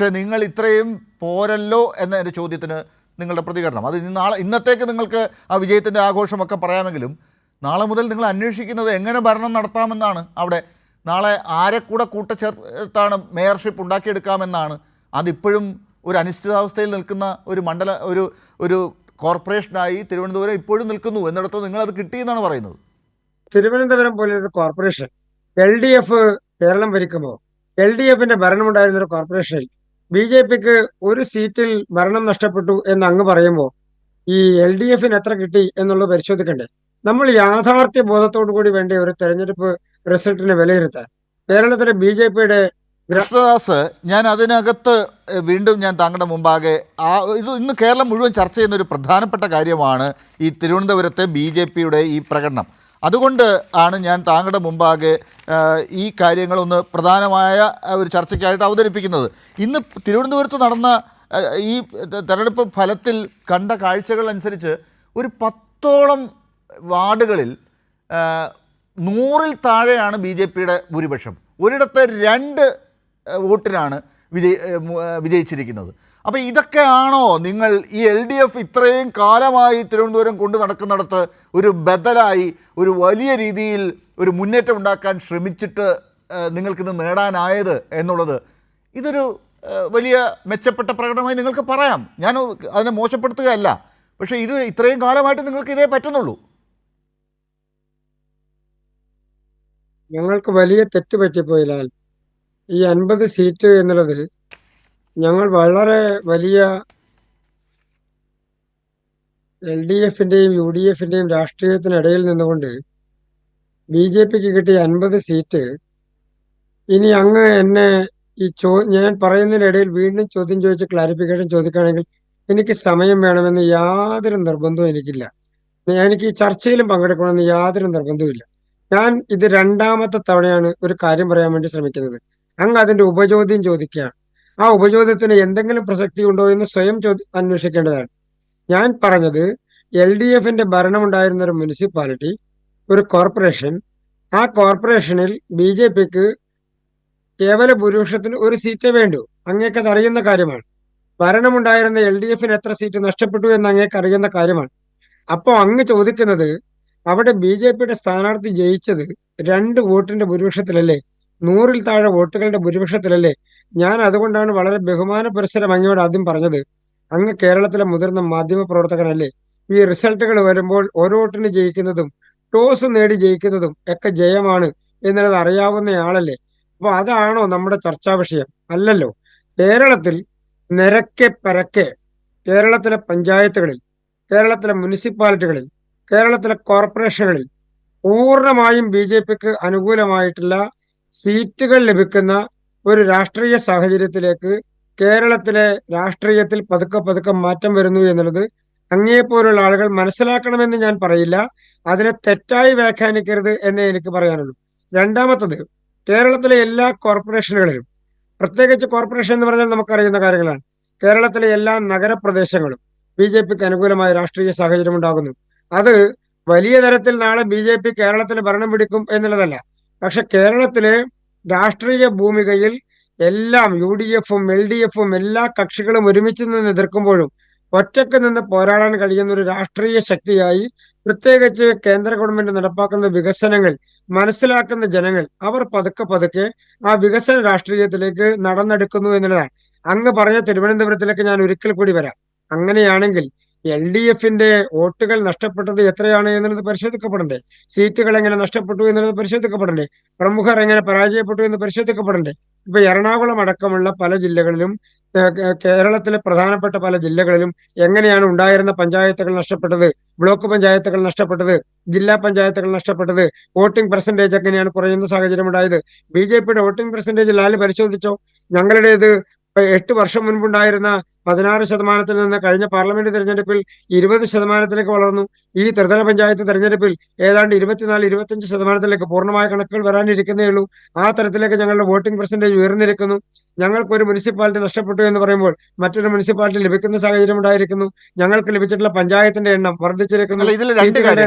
പക്ഷേ നിങ്ങൾ ഇത്രയും പോരല്ലോ എന്ന എൻ്റെ ചോദ്യത്തിന് നിങ്ങളുടെ പ്രതികരണം. അത് ഇന്നത്തേക്ക് നിങ്ങൾക്ക് ആ വിജയത്തിൻ്റെ ആഘോഷമൊക്കെ പറയാമെങ്കിലും നാളെ മുതൽ നിങ്ങൾ അന്വേഷിക്കുന്നത് എങ്ങനെ ഭരണം നടത്താമെന്നാണ്. അവിടെ നാളെ ആരെ കൂടെ കൂട്ടച്ചേർത്താണ് മേയർഷിപ്പ് ഉണ്ടാക്കിയെടുക്കാമെന്നാണ്. അതിപ്പോഴും ഒരു അനിശ്ചിതാവസ്ഥയിൽ നിൽക്കുന്ന ഒരു ഒരു കോർപ്പറേഷനായി തിരുവനന്തപുരം ഇപ്പോഴും നിൽക്കുന്നു. എന്നിടത്ത് നിങ്ങളത് കിട്ടിയെന്നാണ് പറയുന്നത്. തിരുവനന്തപുരം പോലൊരു കോർപ്പറേഷൻ LDF കേരളം ഭരിക്കുമ്പോൾ LDFന്റെ ഭരണമുണ്ടായിരുന്ന ഒരു കോർപ്പറേഷനിൽ BJPക്ക് ഒരു സീറ്റിൽ ഭരണം നഷ്ടപ്പെട്ടു എന്ന് അങ്ങ് പറയുമ്പോൾ ഈ LDFന് എത്ര കിട്ടി എന്നുള്ളത് പരിശോധിക്കണ്ടേ? നമ്മൾ യാഥാർത്ഥ്യ ബോധത്തോടു കൂടി വേണ്ട ഒരു തെരഞ്ഞെടുപ്പ് റിസൾട്ടിനെ വിലയിരുത്താൻ. കേരളത്തിലെ BJPയുടെ കൃഷ്ണദാസ്, ഞാൻ അതിനകത്ത് വീണ്ടും ഞാൻ താങ്കളുടെ മുമ്പാകെ ഇത് ഇന്ന് കേരളം മുഴുവൻ ചർച്ച ചെയ്യുന്നൊരു പ്രധാനപ്പെട്ട കാര്യമാണ് ഈ തിരുവനന്തപുരത്തെ BJPയുടെ ഈ പ്രകടനം. അതുകൊണ്ട് ആണ് ഞാൻ താങ്കളുടെ മുമ്പാകെ ഈ കാര്യങ്ങളൊന്ന് പ്രധാനമായ ഒരു ചർച്ചയ്ക്കായിട്ട് അവതരിപ്പിക്കുന്നത്. ഇന്ന് തിരുവനന്തപുരത്ത് നടന്ന ഈ തെരഞ്ഞെടുപ്പ് ഫലത്തിൽ കണ്ട കാഴ്ചകൾ അനുസരിച്ച് ഒരു 10ഓളം വാർഡുകളിൽ 100-ൽ താഴെയാണ് BJPയുടെ ഭൂരിപക്ഷം. ഒരിടത്ത് 2 വോട്ടിനാണ് വിജയിച്ചിരിക്കുന്നത്. അപ്പോൾ ഇതൊക്കെയാണോ നിങ്ങൾ ഈ LDF ഇത്രയും കാലമായി തിരുവനന്തപുരം കൊണ്ട് നടക്കുന്നിടത്ത് ഒരു ബദലായി ഒരു വലിയ രീതിയിൽ ഒരു മുന്നേറ്റം ഉണ്ടാക്കാൻ ശ്രമിച്ചിട്ട് നിങ്ങൾക്കിത് നേടാനായത് എന്നുള്ളത്? ഇതൊരു വലിയ മെച്ചപ്പെട്ട പ്രകടനമായി നിങ്ങൾക്ക് പറയാം. ഞാൻ അതിനെ മോശപ്പെടുത്തുകയല്ല. പക്ഷേ ഇത് ഇത്രയും കാലമായിട്ട് നിങ്ങൾക്ക് ഇതേ പറ്റുന്നുള്ളൂ. ഞങ്ങൾക്ക് വലിയ തെറ്റ് പറ്റിപ്പോയില്ലാൽ ഈ 50 സീറ്റ് എന്നുള്ളത് ഞങ്ങൾ വളരെ വലിയ LDFന്റെയും UDFന്റെയും രാഷ്ട്രീയത്തിനിടയിൽ നിന്നുകൊണ്ട് BJPക്ക് കിട്ടിയ 50 സീറ്റ് ഇനി അങ്ങ് എന്നെ ഞാൻ പറയുന്നതിനിടയിൽ വീണ്ടും ചോദ്യം ചോദിച്ച് ക്ലാരിഫിക്കേഷൻ ചോദിക്കുകയാണെങ്കിൽ എനിക്ക് സമയം വേണമെന്ന് യാതൊരു നിർബന്ധവും എനിക്കില്ല. എനിക്ക് ഈ ചർച്ചയിലും പങ്കെടുക്കണമെന്ന് യാതൊരു നിർബന്ധവുമില്ല. ഞാൻ ഇത് 2ാമത്തെ തവണയാണ് ഒരു കാര്യം പറയാൻ വേണ്ടി ശ്രമിക്കുന്നത്. അങ്ങ് അതിന്റെ ഉപചോദ്യം ചോദിക്കുകയാണ്. ആ ഉപചോദ്യത്തിന് എന്തെങ്കിലും പ്രസക്തി ഉണ്ടോ എന്ന് സ്വയം അന്വേഷിക്കേണ്ടതാണ്. ഞാൻ പറഞ്ഞത് LDFന്റെ ഭരണമുണ്ടായിരുന്ന ഒരു മുനിസിപ്പാലിറ്റി, ഒരു കോർപ്പറേഷൻ, ആ കോർപ്പറേഷനിൽ BJPക്ക് കേവല ഭൂരിപക്ഷത്തിന് ഒരു സീറ്റേ വേണ്ടൂ. അങ്ങേക്കത് അറിയുന്ന കാര്യമാണ്. ഭരണമുണ്ടായിരുന്ന LDFന് എത്ര സീറ്റ് നഷ്ടപ്പെട്ടു എന്ന് അങ്ങേക്ക് അറിയുന്ന കാര്യമാണ്. അപ്പോൾ അങ്ങ് ചോദിക്കുന്നത് അവിടെ BJPയുടെ സ്ഥാനാർത്ഥി ജയിച്ചത് 2 വോട്ടിന്റെ ഭൂരിപക്ഷത്തിലല്ലേ, 100-ൽ താഴെ വോട്ടുകളുടെ ഭൂരിപക്ഷത്തിലല്ലേ? ഞാൻ അതുകൊണ്ടാണ് വളരെ ബഹുമാന പുരസ്സരം അങ്ങയോട് ആദ്യം പറഞ്ഞത്. അങ്ങ് കേരളത്തിലെ മുതിർന്ന മാധ്യമ പ്രവർത്തകനല്ലേ? ഈ റിസൾട്ടുകൾ വരുമ്പോൾ ഓരോ വോട്ടിന് ജയിക്കുന്നതും ടോസ് നേടി ജയിക്കുന്നതും ഒക്കെ ജയമാണ് എന്നുള്ളത് അറിയാവുന്നയാളല്ലേ? അപ്പൊ അതാണോ നമ്മുടെ ചർച്ചാ വിഷയം? അല്ലല്ലോ. കേരളത്തിൽ നിരക്കെ പരക്കെ കേരളത്തിലെ പഞ്ചായത്തുകളിൽ, കേരളത്തിലെ മുനിസിപ്പാലിറ്റികളിൽ, കേരളത്തിലെ കോർപ്പറേഷനുകളിൽ പൂർണ്ണമായും BJPക്ക് അനുകൂലമായിട്ടുള്ള സീറ്റുകൾ ലഭിക്കുന്ന ഒരു രാഷ്ട്രീയ സാഹചര്യത്തിലേക്ക് കേരളത്തിലെ രാഷ്ട്രീയത്തിൽ പതുക്കെ മാറ്റം വരുന്നു എന്നുള്ളത് അങ്ങേപ്പോലുള്ള ആളുകൾ മനസ്സിലാക്കണമെന്ന് ഞാൻ പറയില്ല. അതിനെ തെറ്റായി വ്യാഖ്യാനിക്കരുത് എന്നേ എനിക്ക് പറയാനുള്ളൂ. 2ാമത്തത്, കേരളത്തിലെ എല്ലാ കോർപ്പറേഷനുകളിലും, പ്രത്യേകിച്ച് കോർപ്പറേഷൻ എന്ന് പറഞ്ഞാൽ നമുക്കറിയുന്ന കാര്യങ്ങളാണ്, കേരളത്തിലെ എല്ലാ നഗരപ്രദേശങ്ങളും BJPക്ക് അനുകൂലമായ രാഷ്ട്രീയ സാഹചര്യം ഉണ്ടാകുന്നു. അത് വലിയ തരത്തിൽ നാളെ BJP കേരളത്തിൽ ഭരണം പിടിക്കും എന്നുള്ളതല്ല. പക്ഷെ കേരളത്തിലെ രാഷ്ട്രീയ ഭൂമികയിൽ എല്ലാം UDFും LDFും എല്ലാ കക്ഷികളും ഒരുമിച്ച് നിന്ന് എതിർക്കുമ്പോഴും ഒറ്റക്ക് നിന്ന് പോരാടാൻ കഴിയുന്ന ഒരു രാഷ്ട്രീയ ശക്തിയായി, പ്രത്യേകിച്ച് കേന്ദ്ര ഗവൺമെന്റ് നടപ്പാക്കുന്ന വികസനങ്ങൾ മനസ്സിലാക്കുന്ന ജനങ്ങൾ, അവർ പതുക്കെ ആ വികസന രാഷ്ട്രീയത്തിലേക്ക് നടന്നെടുക്കുന്നു എന്നുള്ളതാണ്. അങ്ങ് പറഞ്ഞ തിരുവനന്തപുരത്തിലേക്ക് ഞാൻ ഒരിക്കൽ കൂടി വരാം. അങ്ങനെയാണെങ്കിൽ LDFന്റെ വോട്ടുകൾ നഷ്ടപ്പെട്ടത് എത്രയാണ് എന്നുള്ളത് പരിശോധിക്കപ്പെടണ്ടേ? സീറ്റുകൾ എങ്ങനെ നഷ്ടപ്പെട്ടു എന്നുള്ളത് പരിശോധിക്കപ്പെടണ്ടേ? പ്രമുഖർ എങ്ങനെ പരാജയപ്പെട്ടു എന്ന് പരിശോധിക്കപ്പെടണ്ടേ? ഇപ്പൊ എറണാകുളം അടക്കമുള്ള പല ജില്ലകളിലും, കേരളത്തിലെ പ്രധാനപ്പെട്ട പല ജില്ലകളിലും എങ്ങനെയാണ് ഉണ്ടായിരുന്ന പഞ്ചായത്തുകൾ നഷ്ടപ്പെട്ടത്, ബ്ലോക്ക് പഞ്ചായത്തുകൾ നഷ്ടപ്പെട്ടത്, ജില്ലാ പഞ്ചായത്തുകൾ നഷ്ടപ്പെട്ടത്, വോട്ടിംഗ് പെർസെന്റേജ് എങ്ങനെയാണ് കുറയുന്ന സാഹചര്യം ഉണ്ടായത്? BJPയുടെ വോട്ടിംഗ് പെർസെന്റേജ് ലാല് പരിശോധിച്ചോ? ഞങ്ങളുടേത് 8 വർഷം മുൻപുണ്ടായിരുന്ന 16% നിന്ന് കഴിഞ്ഞ പാർലമെന്റ് തെരഞ്ഞെടുപ്പിൽ 20% വളർന്നു. ഈ ത്രിതല പഞ്ചായത്ത് തെരഞ്ഞെടുപ്പിൽ ഏതാണ്ട് 24-25% പൂർണ്ണമായ കണക്കുകൾ വരാനിരിക്കുന്നേ ഉള്ളൂ. ആ തരത്തിലേക്ക് ഞങ്ങളുടെ വോട്ടിംഗ് പെർസെന്റേജ് ഉയർന്നിരിക്കുന്നു. ഞങ്ങൾക്കൊരു മുനിസിപ്പാലിറ്റി നഷ്ടപ്പെട്ടു എന്ന് പറയുമ്പോൾ മറ്റൊരു മുനിസിപ്പാലിറ്റി ലഭിക്കുന്ന സാഹചര്യം ഉണ്ടായിരിക്കുന്നു. ഞങ്ങൾക്ക് ലഭിച്ചിട്ടുള്ള പഞ്ചായത്തിന്റെ എണ്ണം വർദ്ധിച്ചിരിക്കുന്നു. ഇതിൽ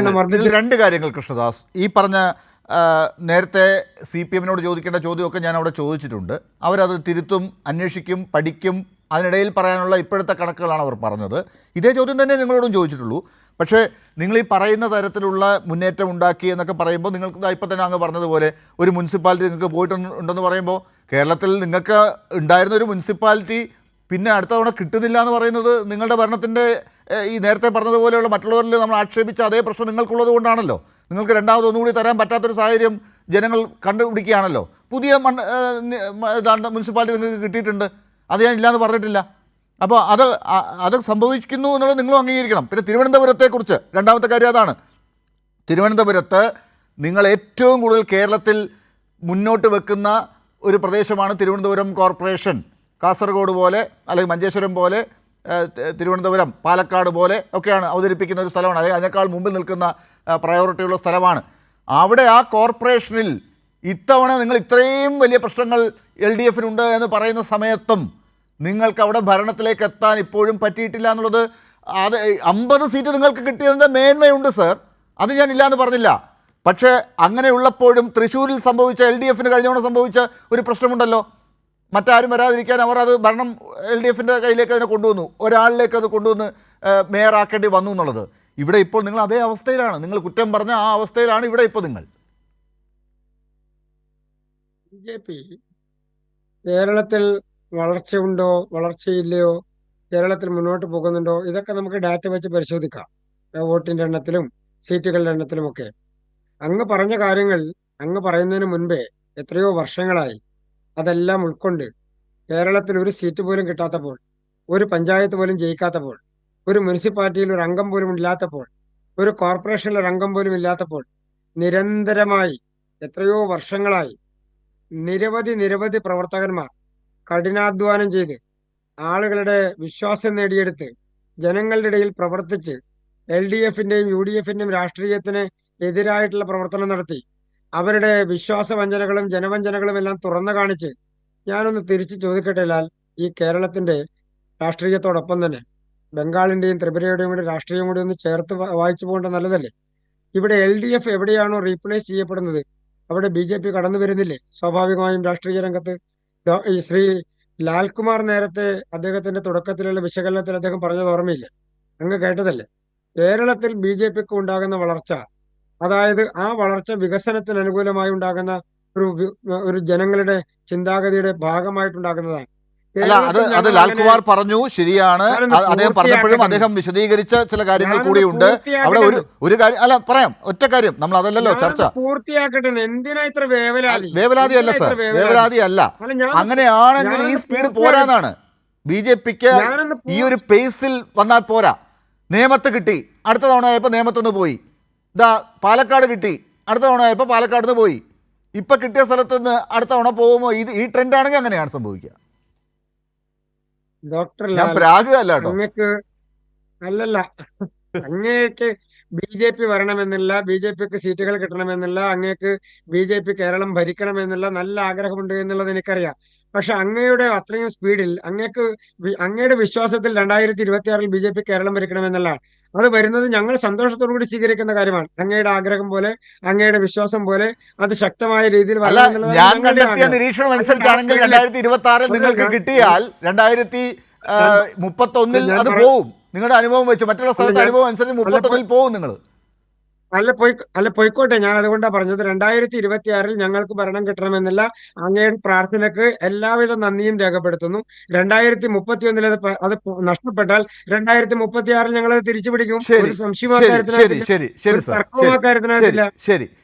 2 കാര്യങ്ങൾ കൃഷ്ണദാസ്. ഈ പറഞ്ഞ നേരത്തെ CPM-നോട് ചോദിക്കേണ്ട ചോദ്യമൊക്കെ ഞാൻ അവിടെ ചോദിച്ചിട്ടുണ്ട്. അവരത് തിരുത്തും, അന്വേഷിക്കും, പഠിക്കും. അതിനിടയിൽ പറയാനുള്ള ഇപ്പോഴത്തെ കണക്കുകളാണ് അവർ പറഞ്ഞത്. ഇതേ ചോദ്യം തന്നെ നിങ്ങളോടും ചോദിച്ചിട്ടുള്ളൂ. പക്ഷേ നിങ്ങൾ ഈ പറയുന്ന തരത്തിലുള്ള മുന്നേറ്റം ഉണ്ടാക്കി എന്നൊക്കെ പറയുമ്പോൾ നിങ്ങൾക്ക് ഇപ്പം തന്നെ അങ്ങ് പറഞ്ഞതുപോലെ ഒരു മുനിസിപ്പാലിറ്റി നിങ്ങൾക്ക് പോയിട്ടുണ്ടെന്ന് പറയുമ്പോൾ കേരളത്തിൽ നിങ്ങൾക്ക് ഉണ്ടായിരുന്ന ഒരു മുനിസിപ്പാലിറ്റി പിന്നെ അടുത്ത തവണ കിട്ടുന്നില്ല എന്ന് പറയുന്നത് നിങ്ങളുടെ ഭരണത്തിൻ്റെ ഈ നേരത്തെ പറഞ്ഞതുപോലെയുള്ള മറ്റുള്ളവരിൽ നമ്മൾ ആക്ഷേപിച്ച അതേ പ്രശ്നം നിങ്ങൾക്കുള്ളത് കൊണ്ടാണല്ലോ. നിങ്ങൾക്ക് രണ്ടാമത് ഒന്നുകൂടി തരാൻ പറ്റാത്തൊരു സാഹചര്യം ജനങ്ങൾ കണ്ടുപിടിക്കുകയാണല്ലോ. പുതിയ മുനിസിപ്പാലിറ്റി നിങ്ങൾക്ക് കിട്ടിയിട്ടുണ്ട്, അത് ഞാൻ ഇല്ലയെന്ന് പറഞ്ഞിട്ടില്ല. അപ്പോൾ അത് സംഭവിക്കുന്നു എന്നുള്ളത് നിങ്ങളും അംഗീകരിക്കണം. പിന്നെ തിരുവനന്തപുരത്തെക്കുറിച്ച് രണ്ടാമത്തെ കാര്യം അതാണ്. തിരുവനന്തപുരത്ത് നിങ്ങൾ ഏറ്റവും കൂടുതൽ കേരളത്തിൽ മുന്നോട്ട് വെക്കുന്ന ഒരു പ്രദേശമാണ് തിരുവനന്തപുരം കോർപ്പറേഷൻ. കാസർഗോഡ് പോലെ അല്ലെങ്കിൽ മഞ്ചേശ്വരം പോലെ തിരുവനന്തപുരം, പാലക്കാട് പോലെ ഒക്കെയാണ് അവതരിപ്പിക്കുന്ന ഒരു സ്ഥലമാണ്. അല്ലെങ്കിൽ അതിനേക്കാൾ മുമ്പിൽ നിൽക്കുന്ന പ്രയോറിറ്റിയുള്ള സ്ഥലമാണ്. അവിടെ ആ കോർപ്പറേഷനിൽ ഇത്തവണ നിങ്ങൾ ഇത്രയും വലിയ പ്രശ്നങ്ങൾ LDF-നുണ്ട് എന്ന് പറയുന്ന സമയത്തും നിങ്ങൾക്ക് അവിടെ ഭരണത്തിലേക്ക് എത്താൻ ഇപ്പോഴും പറ്റിയിട്ടില്ല എന്നുള്ളത്. അത് 50 സീറ്റ് നിങ്ങൾക്ക് കിട്ടിയതിൻ്റെ മേന്മയുണ്ട് സർ, അത് ഞാൻ ഇല്ലയെന്ന് പറഞ്ഞില്ല. പക്ഷേ അങ്ങനെയുള്ളപ്പോഴും തൃശ്ശൂരിൽ സംഭവിച്ച LDF-ന് കഴിഞ്ഞ തവണ സംഭവിച്ച ഒരു പ്രശ്നമുണ്ടല്ലോ. മറ്റാരും വരാതിരിക്കാൻ അവർ അത് ഭരണം LDF-ൻ്റെ കയ്യിലേക്ക് അതിനെ കൊണ്ടുവന്നു, ഒരാളിലേക്ക് അത് കൊണ്ടുവന്ന് മേയറാക്കേണ്ടി വന്നു എന്നുള്ളത്. ഇവിടെ ഇപ്പോൾ നിങ്ങൾ അതേ അവസ്ഥയിലാണ്. നിങ്ങൾ കുറ്റം പറഞ്ഞ ആ അവസ്ഥയിലാണ് ഇവിടെ ഇപ്പോൾ നിങ്ങൾ. BJP കേരളത്തിൽ വളർച്ചയുണ്ടോ വളർച്ചയില്ലയോ, കേരളത്തിൽ മുന്നോട്ട് പോകുന്നുണ്ടോ, ഇതൊക്കെ നമുക്ക് ഡാറ്റ വെച്ച് പരിശോധിക്കാം. വോട്ടിൻ്റെ എണ്ണത്തിലും സീറ്റുകളുടെ എണ്ണത്തിലുമൊക്കെ. അങ്ങ് പറഞ്ഞ കാര്യങ്ങൾ അങ്ങ് പറയുന്നതിന് മുൻപേ എത്രയോ വർഷങ്ങളായി അതെല്ലാം ഉൾക്കൊണ്ട് കേരളത്തിൽ ഒരു സീറ്റ് പോലും കിട്ടാത്തപ്പോൾ, ഒരു പഞ്ചായത്ത് പോലും ജയിക്കാത്തപ്പോൾ, ഒരു മുനിസിപ്പാലിറ്റിയിൽ ഒരു അംഗം പോലും ഇല്ലാത്തപ്പോൾ, ഒരു കോർപ്പറേഷനിൽ ഒരു അംഗം പോലും ഇല്ലാത്തപ്പോൾ നിരന്തരമായി എത്രയോ വർഷങ്ങളായി നിരവധി പ്രവർത്തകന്മാർ കഠിനാധ്വാനം ചെയ്ത് ആളുകളുടെ വിശ്വാസം നേടിയെടുത്ത് ജനങ്ങളുടെ ഇടയിൽ പ്രവർത്തിച്ച് LDF-ന്റെയും UDF-ന്റെയും രാഷ്ട്രീയത്തിന് എതിരായിട്ടുള്ള പ്രവർത്തനം നടത്തി അവരുടെ വിശ്വാസവഞ്ചനകളും ജനവഞ്ചനകളും എല്ലാം തുറന്നു കാണിച്ച്, ഞാനൊന്ന് തിരിച്ചു ചോദിക്കട്ടെ ലാൽ, ഈ കേരളത്തിന്റെ രാഷ്ട്രീയത്തോടൊപ്പം തന്നെ ബംഗാളിന്റെയും ത്രിപുരയുടെയും കൂടി രാഷ്ട്രീയം കൂടി ഒന്ന് ചേർത്ത് വായിച്ചു പോകേണ്ട നല്ലതല്ലേ? ഇവിടെ LDF എവിടെയാണോ റീപ്ലേസ് ചെയ്യപ്പെടുന്നത് അവിടെ BJP കടന്നു വരുന്നില്ലേ സ്വാഭാവികമായും രാഷ്ട്രീയ രംഗത്ത്? ഈ ശ്രീ ലാൽകുമാർ നേരത്തെ അദ്ദേഹത്തിന്റെ തുടക്കത്തിലുള്ള വിശകലനത്തിൽ അദ്ദേഹം പറഞ്ഞത് ഓർമ്മയില്ലേ? അങ്ങ് കേട്ടതല്ലേ? കേരളത്തിൽ BJPക്ക് ഉണ്ടാകുന്ന വളർച്ച, അതായത് ആ വളർച്ച വികസനത്തിന് അനുകൂലമായി ഉണ്ടാകുന്ന ഒരു ജനങ്ങളുടെ ചിന്താഗതിയുടെ ഭാഗമായിട്ടുണ്ടാകുന്നതാണ്. അല്ല, അത് ലാൽകുമാർ പറഞ്ഞു, ശരിയാണ്. അദ്ദേഹം പറഞ്ഞപ്പോഴും അദ്ദേഹം വിശദീകരിച്ച ചില കാര്യങ്ങൾ കൂടിയുണ്ട് അവിടെ. ഒരു കാര്യം അല്ല, പറയാം, ഒറ്റ കാര്യം, നമ്മൾ അതല്ലല്ലോ ചർച്ച. പൂർത്തിയാക്കട്ടെ. എന്തിനാ ഇത്ര വേവലാതി അല്ല സർ, വേവലാതി അല്ല. അങ്ങനെയാണെങ്കിൽ ഈ സ്പീഡ് പോരാന്നാണ്. BJPക്ക് ഈ ഒരു പേസിൽ വന്നാൽ പോരാ. നേമത്ത് കിട്ടി, അടുത്ത തവണ ആയപ്പോൾ നേമത്തുനിന്ന് പോയി. പാലക്കാട് കിട്ടി, അടുത്ത തവണ ആയപ്പോൾ പാലക്കാട് നിന്ന് പോയി. ഇപ്പം കിട്ടിയ സ്ഥലത്ത് നിന്ന് അടുത്ത തവണ പോകുമ്പോൾ ഈ ട്രെൻഡ് ആണെങ്കിൽ അങ്ങനെയാണ് സംഭവിക്കുക. ഡോക്ടർ ഞാൻ പ്രാഗല്ല കേട്ടോ. അങ്ങക്ക് അല്ലല്ല, അങ്ങേക്ക് BJP വരണമെന്നില്ല, BJPക്ക് സീറ്റുകൾ കിട്ടണമെന്നില്ല, അങ്ങേക്ക് BJP കേരളം ഭരിക്കണമെന്നുള്ള നല്ല ആഗ്രഹമുണ്ട് എന്നുള്ളത് എനിക്കറിയാം. പക്ഷെ അങ്ങയുടെ അത്രയും സ്പീഡിൽ അങ്ങയുടെ വിശ്വാസത്തിൽ 2026-ൽ BJP കേരളം ഭരിക്കണമെന്നല്ല. അത് വരുന്നത് ഞങ്ങൾ സന്തോഷത്തോടു കൂടി സ്വീകരിക്കുന്ന കാര്യമാണ്. അങ്ങയുടെ ആഗ്രഹം പോലെ, അങ്ങയുടെ വിശ്വാസം പോലെ അത് ശക്തമായ രീതിയിൽ ഞാൻ കണ്ടെത്തിയ നിരീക്ഷണം അനുസരിച്ചാണെങ്കിൽ 2026-ൽ നിങ്ങൾക്ക് കിട്ടിയാൽ 2031-ൽ അത് പോവും. നിങ്ങളുടെ അനുഭവം വെച്ച്, മറ്റുള്ള സ്ഥലത്തെ അനുഭവം അനുസരിച്ച് 31-ൽ പോവും നിങ്ങൾ. അല്ല പോയിക്കോട്ടെ, ഞാൻ അതുകൊണ്ടാണ് പറഞ്ഞത് 2026-ൽ ഞങ്ങൾക്ക് ഭരണം കിട്ടണമെന്നില്ല. അങ്ങയുടെ പ്രാർത്ഥനക്ക് എല്ലാവിധ നന്ദിയും രേഖപ്പെടുത്തുന്നു. 2031-ൽ അത് നഷ്ടപ്പെട്ടാൽ 2036-ൽ ഞങ്ങൾ അത് തിരിച്ചു പിടിക്കും. ഒരു സംശയം ശരി.